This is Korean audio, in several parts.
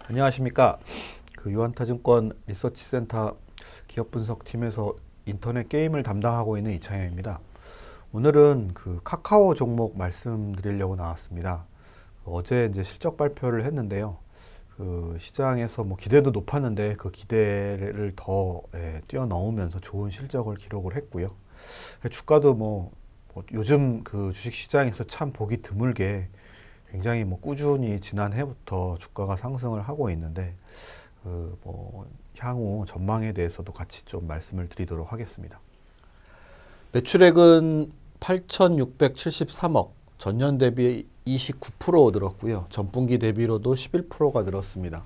안녕하십니까. 유한타증권 리서치센터 기업분석팀에서 인터넷 게임을 담당하고 있는 이창현입니다. 오늘은 카카오 종목 말씀드리려고 나왔습니다. 어제 이제 실적 발표를 했는데요. 시장에서 기대도 높았는데 그 기대를 더 뛰어넘으면서 좋은 실적을 기록을 했고요. 주가도 요즘 주식 시장에서 참 보기 드물게 굉장히 꾸준히 지난해부터 주가가 상승을 하고 있는데 향후 전망에 대해서도 같이 좀 말씀을 드리도록 하겠습니다. 매출액은 8,673억, 전년 대비 29% 늘었고요. 전분기 대비로도 11%가 늘었습니다.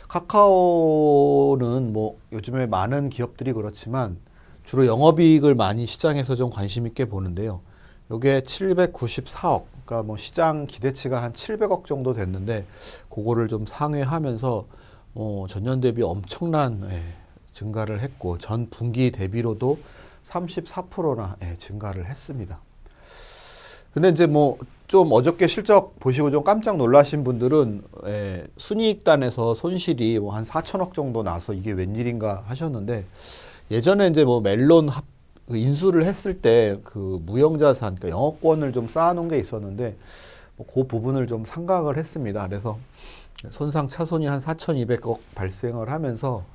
카카오는 요즘에 많은 기업들이 그렇지만 주로 영업이익을 많이 시장에서 좀 관심 있게 보는데요. 요게 794억, 그러니까 시장 기대치가 한 700억 정도 됐는데 그거를 좀 상회하면서 전년 대비 엄청난 증가를 했고 전 분기 대비로도 34%나 증가를 했습니다. 근데 이제 좀 어저께 실적 보시고 좀 깜짝 놀라신 분들은 순이익단에서 손실이 한 4천억 정도 나서 이게 웬일인가 하셨는데, 예전에 이제 멜론 인수를 했을 때 무형자산, 그러니까 영업권을 좀 쌓아놓은 게 있었는데 그 부분을 좀 상각을 했습니다. 그래서 손상 차손이 한 4,200억 발생을 하면서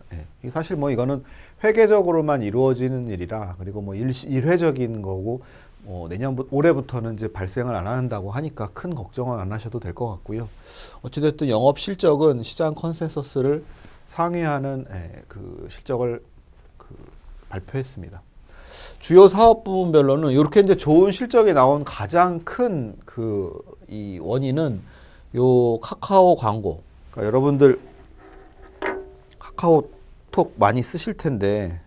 사실 이거는 회계적으로만 이루어지는 일이라, 그리고 일회적인 거고 올해부터는 이제 발생을 안 한다고 하니까 큰 걱정은 안 하셔도 될 것 같고요. 어찌됐든 영업 실적은 시장 컨센서스를 상회하는 실적을 발표했습니다. 주요 사업 부문별로는 이렇게 이제 좋은 실적이 나온 가장 큰 이 원인은 요 카카오 광고. 그러니까 여러분들 카카오톡 많이 쓰실 텐데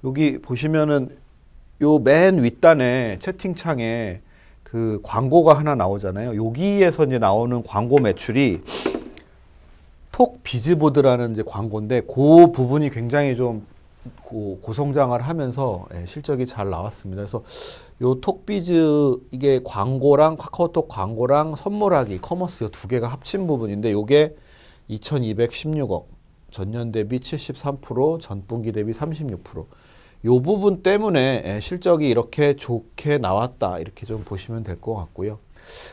여기 보시면은 요 맨 윗단에 채팅창에 광고가 하나 나오잖아요. 여기에서 이제 나오는 광고 매출이 톡 비즈보드라는 이제 광고인데 그 부분이 굉장히 좀 고성장을 하면서 실적이 잘 나왔습니다. 그래서 요 톡비즈, 이게 광고랑 카카오톡 광고랑 선물하기, 커머스 두 개가 합친 부분인데 요게 2,216억, 전년 대비 73%, 전분기 대비 36%. 요 부분 때문에 실적이 이렇게 좋게 나왔다, 이렇게 좀 보시면 될 것 같고요.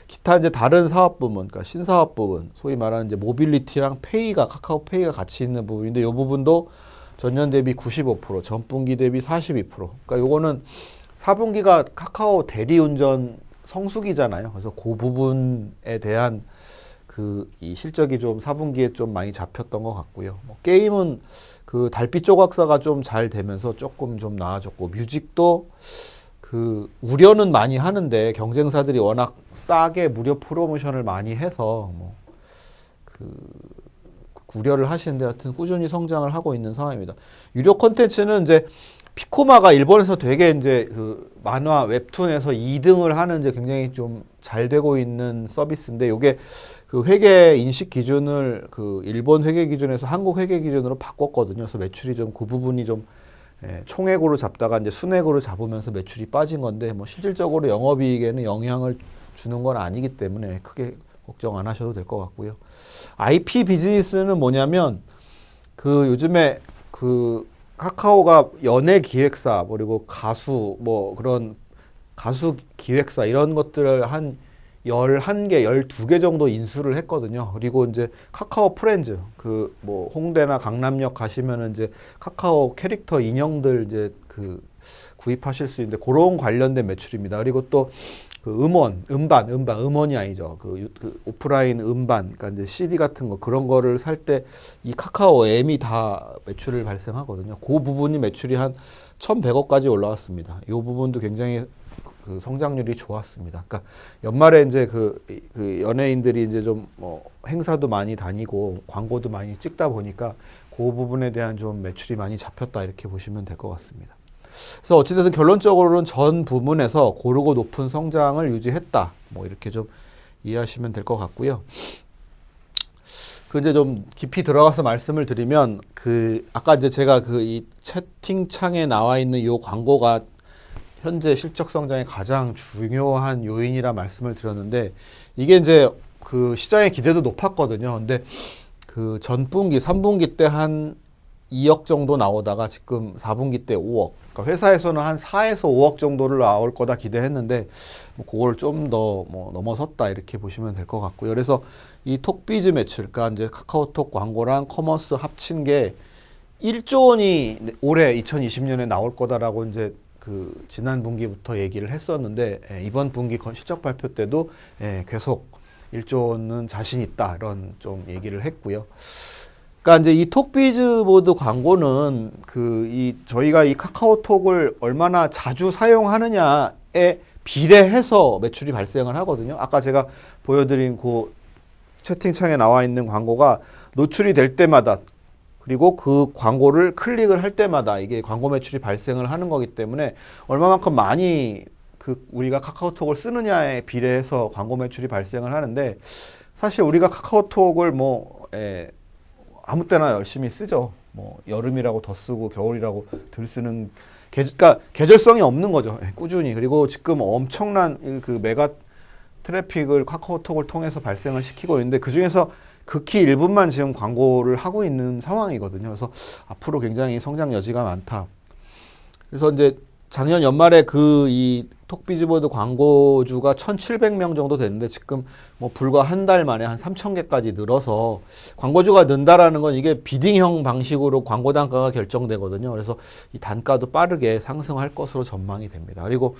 기타 이제 다른 사업 부문, 그러니까 신사업 부분, 소위 말하는 이제 모빌리티랑 페이가, 카카오 페이가 같이 있는 부분인데 요 부분도 전년 대비 95%, 전분기 대비 42%. 그러니까 요거는 4분기가 카카오 대리운전 성수기잖아요. 그래서 그 부분에 대한 이 실적이 좀 4분기에 좀 많이 잡혔던 것 같고요. 게임은 달빛 조각사가 좀 잘 되면서 조금 좀 나아졌고, 뮤직도 우려는 많이 하는데 경쟁사들이 워낙 싸게 무료 프로모션을 많이 해서 우려를 하시는데 하여튼 꾸준히 성장을 하고 있는 상황입니다. 유료 콘텐츠는 이제 피코마가 일본에서 되게 이제 만화 웹툰에서 2등을 하는 이제 굉장히 좀 잘 되고 있는 서비스인데, 요게 회계 인식 기준을 일본 회계 기준에서 한국 회계 기준으로 바꿨거든요. 그래서 매출이 좀 그 부분이 좀 총액으로 잡다가 이제 순액으로 잡으면서 매출이 빠진 건데, 실질적으로 영업이익에는 영향을 주는 건 아니기 때문에 크게 걱정 안 하셔도 될 것 같고요. IP 비즈니스는 뭐냐면 요즘에 카카오가 연예 기획사, 그리고 가수, 그런 가수 기획사 이런 것들을 한 11개, 12개 정도 인수를 했거든요. 그리고 이제 카카오 프렌즈, 홍대나 강남역 가시면은 이제 카카오 캐릭터 인형들 이제 구입하실 수 있는데 그런 관련된 매출입니다. 그리고 또 음원이 아니죠. 오프라인 음반, 그러니까 이제 CD 같은 거, 그런 거를 살 때 이 카카오 M이 다 매출을 발생하거든요. 그 부분이 매출이 한 1,100억까지 올라왔습니다. 이 부분도 굉장히 성장률이 좋았습니다. 그러니까 연말에 이제 연예인들이 이제 좀 행사도 많이 다니고 광고도 많이 찍다 보니까 그 부분에 대한 좀 매출이 많이 잡혔다, 이렇게 보시면 될 것 같습니다. 그래서 어찌됐든 결론적으로는 전 부문에서 고르고 높은 성장을 유지했다, 이렇게 좀 이해하시면 될 것 같고요. 이제 좀 깊이 들어가서 말씀을 드리면, 아까 이제 제가 이 채팅창에 나와 있는 요 광고가 현재 실적 성장의 가장 중요한 요인이라 말씀을 드렸는데 이게 이제 그 시장의 기대도 높았거든요. 근데 그 전분기, 3분기 때 한 2억 정도 나오다가 지금 4분기 때 5억. 그러니까 회사에서는 한 4에서 5억 정도를 나올 거다 기대했는데 뭐 그걸 좀 더 뭐 넘어섰다 이렇게 보시면 될 것 같고요. 그래서 이 톡비즈 매출, 그러니까 이제 카카오톡 광고랑 커머스 합친 게 1조 원이 올해 2020년에 나올 거다라고 이제 그 지난 분기부터 얘기를 했었는데 이번 분기 실적 발표 때도 계속 1조 원은 자신 있다 이런 좀 얘기를 했고요. 그러니까 이제 이 톡비즈보드 광고는 저희가 이 카카오톡을 얼마나 자주 사용하느냐에 비례해서 매출이 발생을 하거든요. 아까 제가 보여드린 그 채팅창에 나와 있는 광고가 노출이 될 때마다 그리고 그 광고를 클릭을 할 때마다 이게 광고 매출이 발생을 하는 거기 때문에 얼마만큼 많이 우리가 카카오톡을 쓰느냐에 비례해서 광고 매출이 발생을 하는데 사실 우리가 카카오톡을 아무 때나 열심히 쓰죠. 뭐 여름이라고 더 쓰고 겨울이라고 덜 쓰는 그러니까 계절성이 없는 거죠. 꾸준히. 그리고 지금 엄청난 그 메가 트래픽을 카카오톡을 통해서 발생을 시키고 있는데 그중에서 극히 일부만 지금 광고를 하고 있는 상황이거든요. 그래서 앞으로 굉장히 성장 여지가 많다. 그래서 이제 작년 연말에 이 톡비즈보드 광고주가 1,700명 정도 됐는데 지금 뭐 불과 한 달 만에 한 3,000개까지 늘어서 광고주가 는다라는 건 이게 비딩형 방식으로 광고 단가가 결정되거든요. 그래서 이 단가도 빠르게 상승할 것으로 전망이 됩니다. 그리고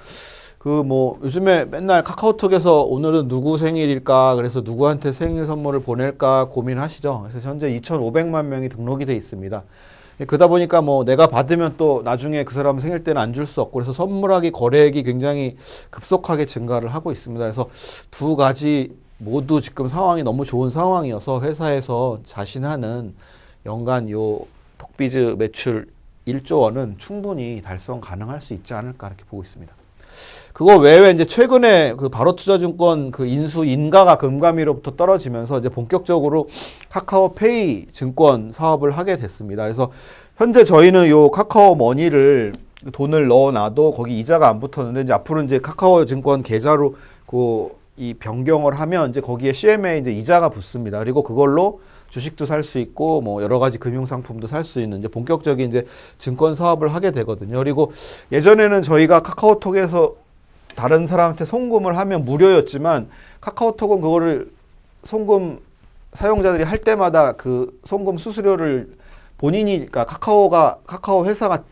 요즘에 맨날 카카오톡에서 오늘은 누구 생일일까 그래서 누구한테 생일 선물을 보낼까 고민하시죠. 그래서 현재 2,500만 명이 등록이 돼 있습니다. 그러다 보니까 내가 받으면 또 나중에 그 사람 생일 때는 안 줄 수 없고 그래서 선물하기 거래액이 굉장히 급속하게 증가를 하고 있습니다. 그래서 두 가지 모두 지금 상황이 너무 좋은 상황이어서 회사에서 자신하는 연간 요 톡비즈 매출 1조 원은 충분히 달성 가능할 수 있지 않을까 이렇게 보고 있습니다. 그거 외에 이제 최근에 바로투자증권 인수 인가가 금감위로부터 떨어지면서 이제 본격적으로 카카오페이 증권 사업을 하게 됐습니다. 그래서 현재 저희는 요 카카오머니를 돈을 넣어놔도 거기 이자가 안 붙었는데 이제 앞으로 이제 카카오증권 계좌로 이 변경을 하면 이제 거기에 CM에 이제 이자가 붙습니다. 그리고 그걸로 주식도 살 수 있고 여러 가지 금융 상품도 살 수 있는 이제 본격적인 이제 증권 사업을 하게 되거든요. 그리고 예전에는 저희가 카카오톡에서 다른 사람한테 송금을 하면 무료였지만 카카오톡은 그거를 송금 사용자들이 할 때마다 그 송금 수수료를 그러니까 카카오 회사가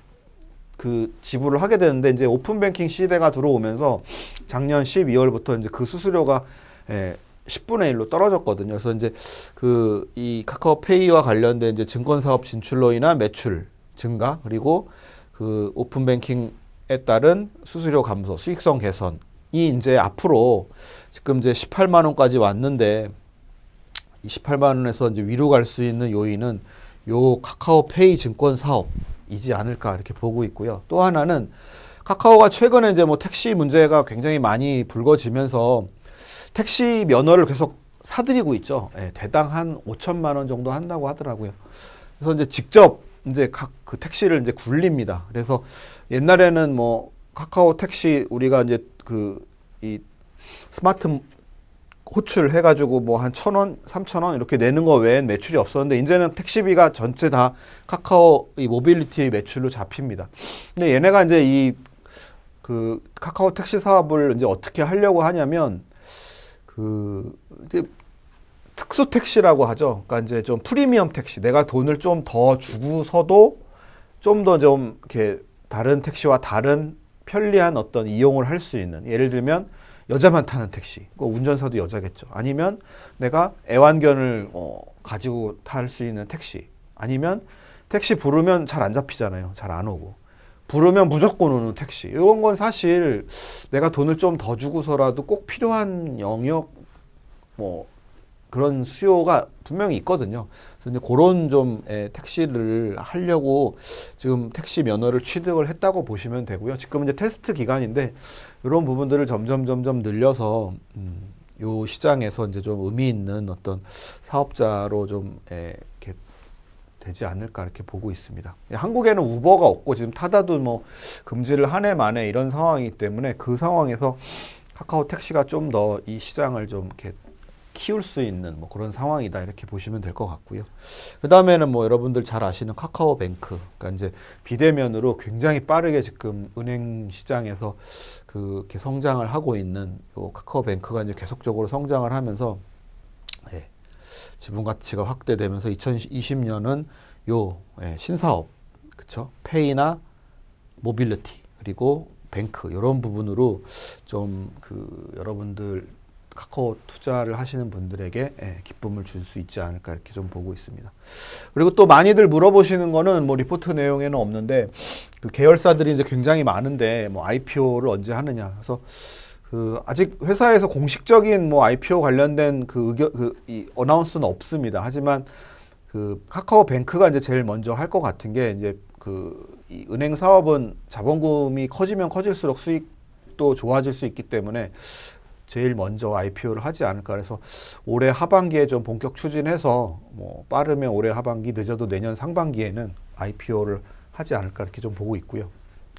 지불을 하게 되는데 이제 오픈뱅킹 시대가 들어오면서 작년 12월부터 이제 그 수수료가 10분의 1로 떨어졌거든요. 그래서 이제 이 카카오페이와 관련된 이제 증권 사업 진출로 인한 매출 증가 그리고 오픈뱅킹에 따른 수수료 감소, 수익성 개선이 이제 앞으로 지금 이제 18만 원까지 왔는데 이 18만 원에서 이제 위로 갈 수 있는 요인은 요 카카오페이 증권 사업이지 않을까 이렇게 보고 있고요. 또 하나는 카카오가 최근에 이제 택시 문제가 굉장히 많이 불거지면서 택시 면허를 계속 사들이고 있죠. 대당 한 5천만 원 정도 한다고 하더라고요. 그래서 이제 직접 이제 그 택시를 이제 굴립니다. 그래서 옛날에는 카카오 택시 우리가 이제 이 스마트 호출 해가지고 한 1,000원, 3,000원 이렇게 내는 거 외엔 매출이 없었는데 이제는 택시비가 전체 다 카카오 이 모빌리티 매출로 잡힙니다. 근데 얘네가 이제 카카오 택시 사업을 이제 어떻게 하려고 하냐면 이제 특수 택시라고 하죠. 그러니까 이제 좀 프리미엄 택시. 내가 돈을 좀 더 주고서도 좀 더 이렇게 다른 택시와 다른 편리한 어떤 이용을 할 수 있는. 예를 들면 여자만 타는 택시. 운전사도 여자겠죠. 아니면 내가 애완견을 가지고 탈 수 있는 택시. 아니면 택시 부르면 잘 안 잡히잖아요. 잘 안 오고. 부르면 무조건 오는 택시. 이런 건 사실 내가 돈을 좀 더 주고서라도 꼭 필요한 영역 그런 수요가 분명히 있거든요. 그래서 이제 그런 택시를 하려고 지금 택시 면허를 취득을 했다고 보시면 되고요. 지금 이제 테스트 기간인데 이런 부분들을 점점 늘려서 요 시장에서 이제 좀 의미 있는 어떤 사업자로 좀 이렇게 되지 않을까 이렇게 보고 있습니다. 한국에는 우버가 없고 지금 타다도 뭐 금지를 한 해 만에 이런 상황이기 때문에 그 상황에서 카카오 택시가 좀 더 이 시장을 좀 이렇게 키울 수 있는 뭐 그런 상황이다 이렇게 보시면 될 것 같고요. 그 다음에는 뭐 여러분들 잘 아시는 카카오뱅크, 그러니까 이제 비대면으로 굉장히 빠르게 지금 은행 시장에서 그렇게 성장을 하고 있는 요 카카오뱅크가 이제 계속적으로 성장을 하면서 지분 가치가 확대되면서 2020년은 요 신사업, 그쵸? 페이나 모빌리티 그리고 뱅크 이런 부분으로 좀 그 여러분들 카카오 투자를 하시는 분들에게 기쁨을 줄 수 있지 않을까 이렇게 좀 보고 있습니다. 그리고 또 많이들 물어보시는 거는 뭐 리포트 내용에는 없는데 그 계열사들이 이제 굉장히 많은데 뭐 IPO를 언제 하느냐. 그래서 그 아직 회사에서 공식적인 뭐 IPO 관련된 이 어나운스는 없습니다. 하지만 그 카카오뱅크가 이제 제일 먼저 할 것 같은 게 이제 이 은행 사업은 자본금이 커지면 커질수록 수익도 좋아질 수 있기 때문에 제일 먼저 IPO를 하지 않을까. 그래서 올해 하반기에 좀 본격 추진해서 뭐 빠르면 올해 하반기, 늦어도 내년 상반기에는 IPO를 하지 않을까 이렇게 좀 보고 있고요.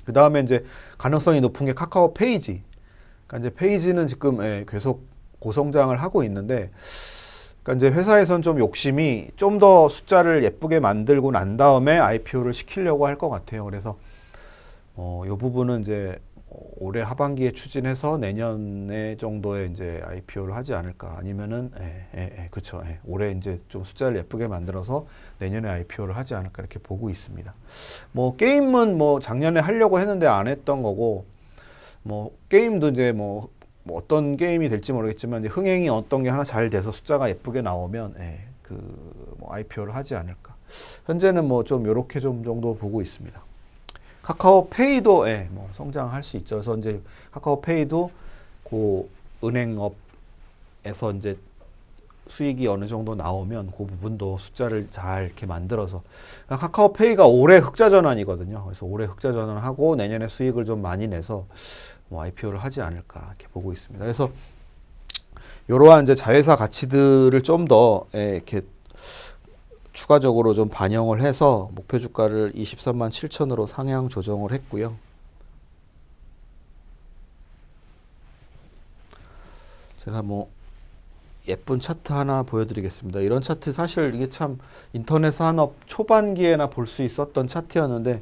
그 다음에 이제 가능성이 높은 게 카카오 페이지. 그러니까 이제 페이지는 지금 계속 고성장을 하고 있는데, 그러니까 이제 회사에선 좀 욕심이 좀 더 숫자를 예쁘게 만들고 난 다음에 IPO를 시키려고 할 것 같아요. 그래서 이 부분은 이제 올해 하반기에 추진해서 내년에 정도에 이제 IPO를 하지 않을까. 아니면은 그렇죠. 올해 이제 좀 숫자를 예쁘게 만들어서 내년에 IPO를 하지 않을까 이렇게 보고 있습니다. 뭐 게임은 뭐 작년에 하려고 했는데 안 했던 거고, 뭐 게임도 이제 뭐 어떤 게임이 될지 모르겠지만 이제 흥행이 어떤 게 하나 잘 돼서 숫자가 예쁘게 나오면 뭐 IPO를 하지 않을까. 현재는 뭐 좀 요렇게 좀 정도 보고 있습니다. 카카오페이도 뭐 성장할 수 있죠. 그래서 이제 카카오페이도 그 은행업에서 이제 수익이 어느 정도 나오면 그 부분도 숫자를 잘 이렇게 만들어서, 그러니까 카카오페이가 올해 흑자 전환이거든요. 그래서 올해 흑자 전환하고 내년에 수익을 좀 많이 내서 뭐 IPO를 하지 않을까 이렇게 보고 있습니다. 그래서 이러한 이제 자회사 가치들을 좀 더 이렇게 추가적으로 좀 반영을 해서 목표 주가를 23만 7천으로 상향 조정을 했고요. 제가 뭐 예쁜 차트 하나 보여드리겠습니다. 이런 차트 사실 이게 참 인터넷 산업 초반기에나 볼 수 있었던 차트였는데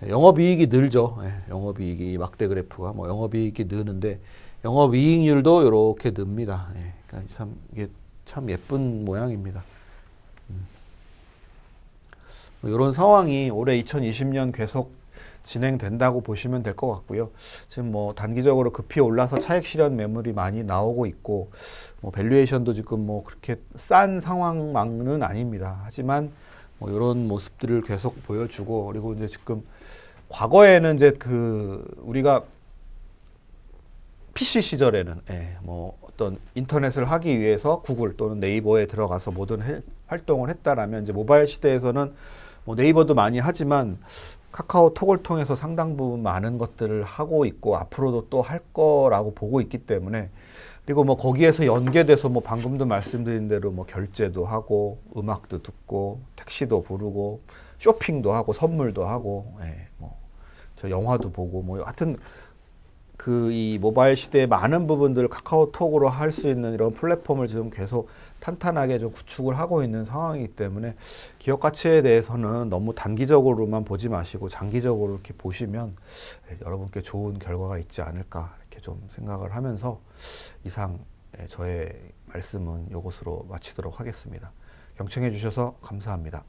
영업이익이 늘죠. 영업이익이 막대 그래프가 뭐 영업이익이 느는데 영업이익률도 이렇게 늡니다. 그러니까 참 이게 참 예쁜 모양입니다. 이런 상황이 올해 2020년 계속 진행된다고 보시면 될 것 같고요. 지금 뭐 단기적으로 급히 올라서 차익 실현 매물이 많이 나오고 있고, 뭐 밸류에이션도 지금 뭐 그렇게 싼 상황만은 아닙니다. 하지만 뭐 이런 모습들을 계속 보여주고, 그리고 이제 지금 과거에는 이제 우리가 PC 시절에는 뭐 어떤 인터넷을 하기 위해서 구글 또는 네이버에 들어가서 모든 활동을 했다라면, 이제 모바일 시대에서는 뭐 네이버도 많이 하지만 카카오톡을 통해서 상당 부분 많은 것들을 하고 있고 앞으로도 또 할 거라고 보고 있기 때문에, 그리고 뭐 거기에서 연계돼서 뭐 방금도 말씀드린 대로 뭐 결제도 하고 음악도 듣고 택시도 부르고 쇼핑도 하고 선물도 하고 뭐 저 영화도 보고 뭐 하여튼 이 모바일 시대의 많은 부분들을 카카오톡으로 할 수 있는 이런 플랫폼을 지금 계속 탄탄하게 좀 구축을 하고 있는 상황이기 때문에 기업 가치에 대해서는 너무 단기적으로만 보지 마시고 장기적으로 이렇게 보시면 여러분께 좋은 결과가 있지 않을까 이렇게 좀 생각을 하면서 이상 저의 말씀은 이것으로 마치도록 하겠습니다. 경청해 주셔서 감사합니다.